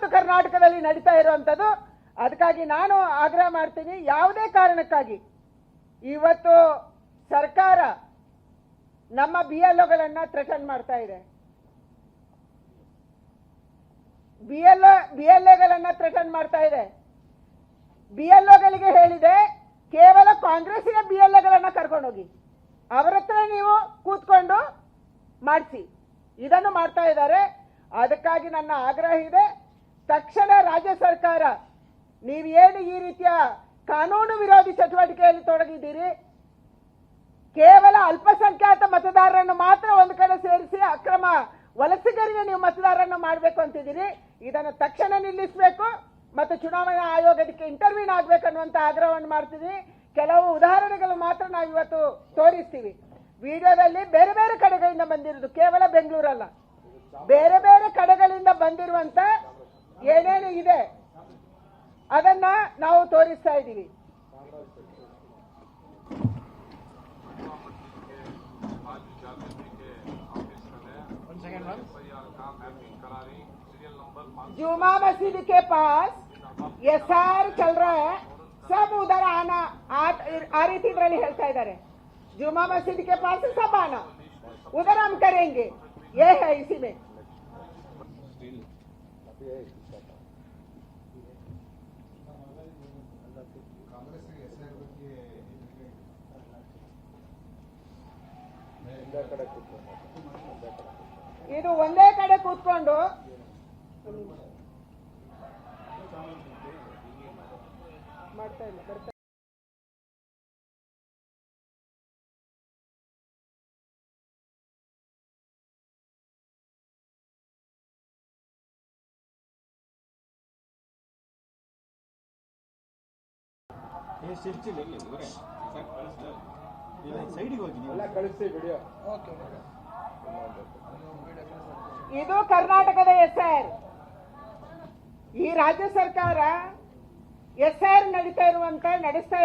ಇವತ್ತು ಕರ್ನಾಟಕದಲ್ಲಿ ನಡೀತಾ ಇರುವಂಥದ್ದು. ಅದಕ್ಕಾಗಿ ನಾನು ಆಗ್ರಹ ಮಾಡ್ತೀನಿ, ಯಾವುದೇ ಕಾರಣಕ್ಕಾಗಿ ಇವತ್ತು ಸರ್ಕಾರ ನಮ್ಮ BLOಗಳನ್ನ ಥ್ರೆಟನ್ ಮಾಡ್ತಾ ಇದೆ, BLAಗಳನ್ನ ಥ್ರೆಟನ್ ಮಾಡ್ತಾ ಇದೆ. BLOಗಳಿಗೆ ಹೇಳಿದೆ ಕೇವಲ ಕಾಂಗ್ರೆಸ್ಸಿನ BLAಗಳನ್ನ ಕರ್ಕೊಂಡೋಗಿ ಅವರ ಹತ್ರ ನೀವು ಕೂತ್ಕೊಂಡು ಮಾಡಿಸಿ, ಇದನ್ನು ಮಾಡ್ತಾ ಇದ್ದಾರೆ. ಅದಕ್ಕಾಗಿ ನನ್ನ ಆಗ್ರಹ ಇದೆ, ತಕ್ಷಣ ರಾಜ್ಯ ಸರ್ಕಾರ ನೀವೇನು ಈ ರೀತಿಯ ಕಾನೂನು ವಿರೋಧಿ ಚಟುವಟಿಕೆಯಲ್ಲಿ ತೊಡಗಿದ್ದೀರಿ, ಕೇವಲ ಅಲ್ಪಸಂಖ್ಯಾತ ಮತದಾರರನ್ನು ಮಾತ್ರ ಒಂದು ಕಡೆ ಸೇರಿಸಿ ಅಕ್ರಮ ವಲಸಿಗರಿಗೆ ನೀವು ಮತದಾರರನ್ನು ಮಾಡಬೇಕು ಅಂತಿದ್ದೀರಿ. ಇದನ್ನು ತಕ್ಷಣ ನಿಲ್ಲಿಸಬೇಕು ಮತ್ತು ಚುನಾವಣಾ ಆಯೋಗಕ್ಕೆ ಇಂಟರ್ವ್ಯೂನ್ ಆಗಬೇಕನ್ನುವಂತ ಆಗ್ರಹವನ್ನು ಮಾಡ್ತಿದ್ದೀವಿ. ಕೆಲವು ಉದಾಹರಣೆಗಳು ಮಾತ್ರ ನಾವು ಇವತ್ತು ತೋರಿಸ್ತೀವಿ. ವಿಡಿಯೋದಲ್ಲಿ ಬೇರೆ ಬೇರೆ ಕಡೆಗಳಿಂದ ಬಂದಿರೋದು, ಕೇವಲ ಬೆಂಗಳೂರಲ್ಲ, ಬೇರೆ ಬೇರೆ ಕಡೆಗಳಿಂದ ಬಂದಿರುವಂತ ಏನೇನು ಇದೆ ಅದನ್ನ ನಾವು ತೋರಿಸ್ತಾ ಇದ್ದೀವಿ. जुमा मस्जिद के पास SR चल रहा है, सब उधर आना आ रही थी इधर हेल्ता इधर है, जुमा मस्जिद के पास सब आना, उधर हम करेंगे, ये है इसी में। ಇದು ಒಂದೇ ಕಡೆ ಕೂತ್ಕೊಂಡು ಮಾಡ್ತಾ ಇಲ್ಲ ಬರ್ತಾ ಇದು ಕರ್ನಾಟಕದ SR. ಈ ರಾಜ್ಯ ಸರ್ಕಾರ SR ನಡೆಸ್ತಾ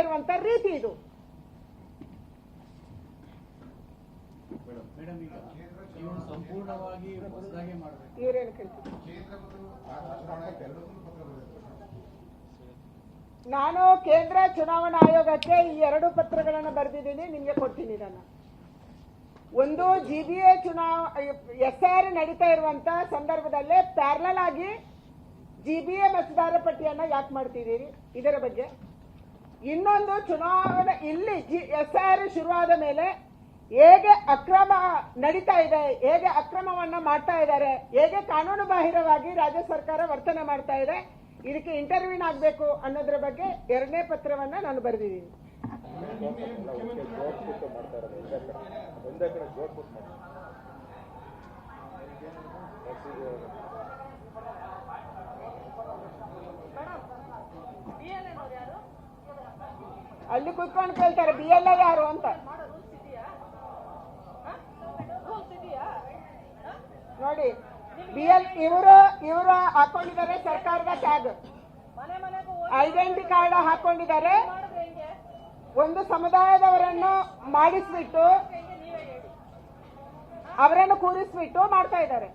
ಇರುವಂತ ರೀತಿ ಇದು. ಸಂಪೂರ್ಣವಾಗಿ ನಾನು ಕೇಂದ್ರ ಚುನಾವಣಾ ಆಯೋಗಕ್ಕೆ ಈ 2 ಪತ್ರಗಳನ್ನು ಬರೆದಿದ್ದೀನಿ, ನಿಮಗೆ ಕೊಡ್ತೀನಿ. ನಾನು ಒಂದು GBA SR ನಡೀತಾ ಇರುವಂತ ಸಂದರ್ಭದಲ್ಲೇ ಪ್ಯಾರಲಲ್ ಆಗಿ GBA ಮತದಾರ ಪಟ್ಟಿಯನ್ನ ಯಾಕೆ ಮಾಡ್ತಿದ್ದೀರಿ ಇದರ ಬಗ್ಗೆ. ಇನ್ನೊಂದು ಚುನಾವಣೆ ಇಲ್ಲಿ SR ಶುರುವಾದ ಮೇಲೆ ಹೇಗೆ ಅಕ್ರಮ ನಡೀತಾ ಇದೆ, ಹೇಗೆ ಅಕ್ರಮವನ್ನ ಮಾಡ್ತಾ ಇದ್ದಾರೆ, ಹೇಗೆ ಕಾನೂನು ಬಾಹಿರವಾಗಿ ರಾಜ್ಯ ಸರ್ಕಾರ ವರ್ತನೆ ಮಾಡ್ತಾ ಇದೆ, ಇದಕ್ಕೆ ಇಂಟರ್ವ್ಯೂನ್ ಆಗಬೇಕು ಅನ್ನೋದ್ರ ಬಗ್ಗೆ 2ನೇ ಪತ್ರವನ್ನ ನಾನು ಬರೆದಿದ್ದೀನಿ. ಅಲ್ಲಿ ಕೂತ್ಕೊಂಡು ಕೇಳ್ತಾರೆ BLA ಯಾರು ಅಂತ. ನೋಡಿ ಇವರು ಹಾಕೊಂಡಿದ್ದಾರೆ ಸರ್ಕಾರದ ಟ್ಯಾಗ್, ಐಡೆಂಟಿ ಕಾರ್ಡ್ ಹಾಕೊಂಡಿದ್ದಾರೆ. ಒಂದು ಸಮುದಾಯದವರನ್ನು ಮಾಡಿಸ್ಬಿಟ್ಟು ಅವರನ್ನು ಕೂರಿಸ್ಬಿಟ್ಟು ಮಾಡ್ತಾ ಇದ್ದಾರೆ.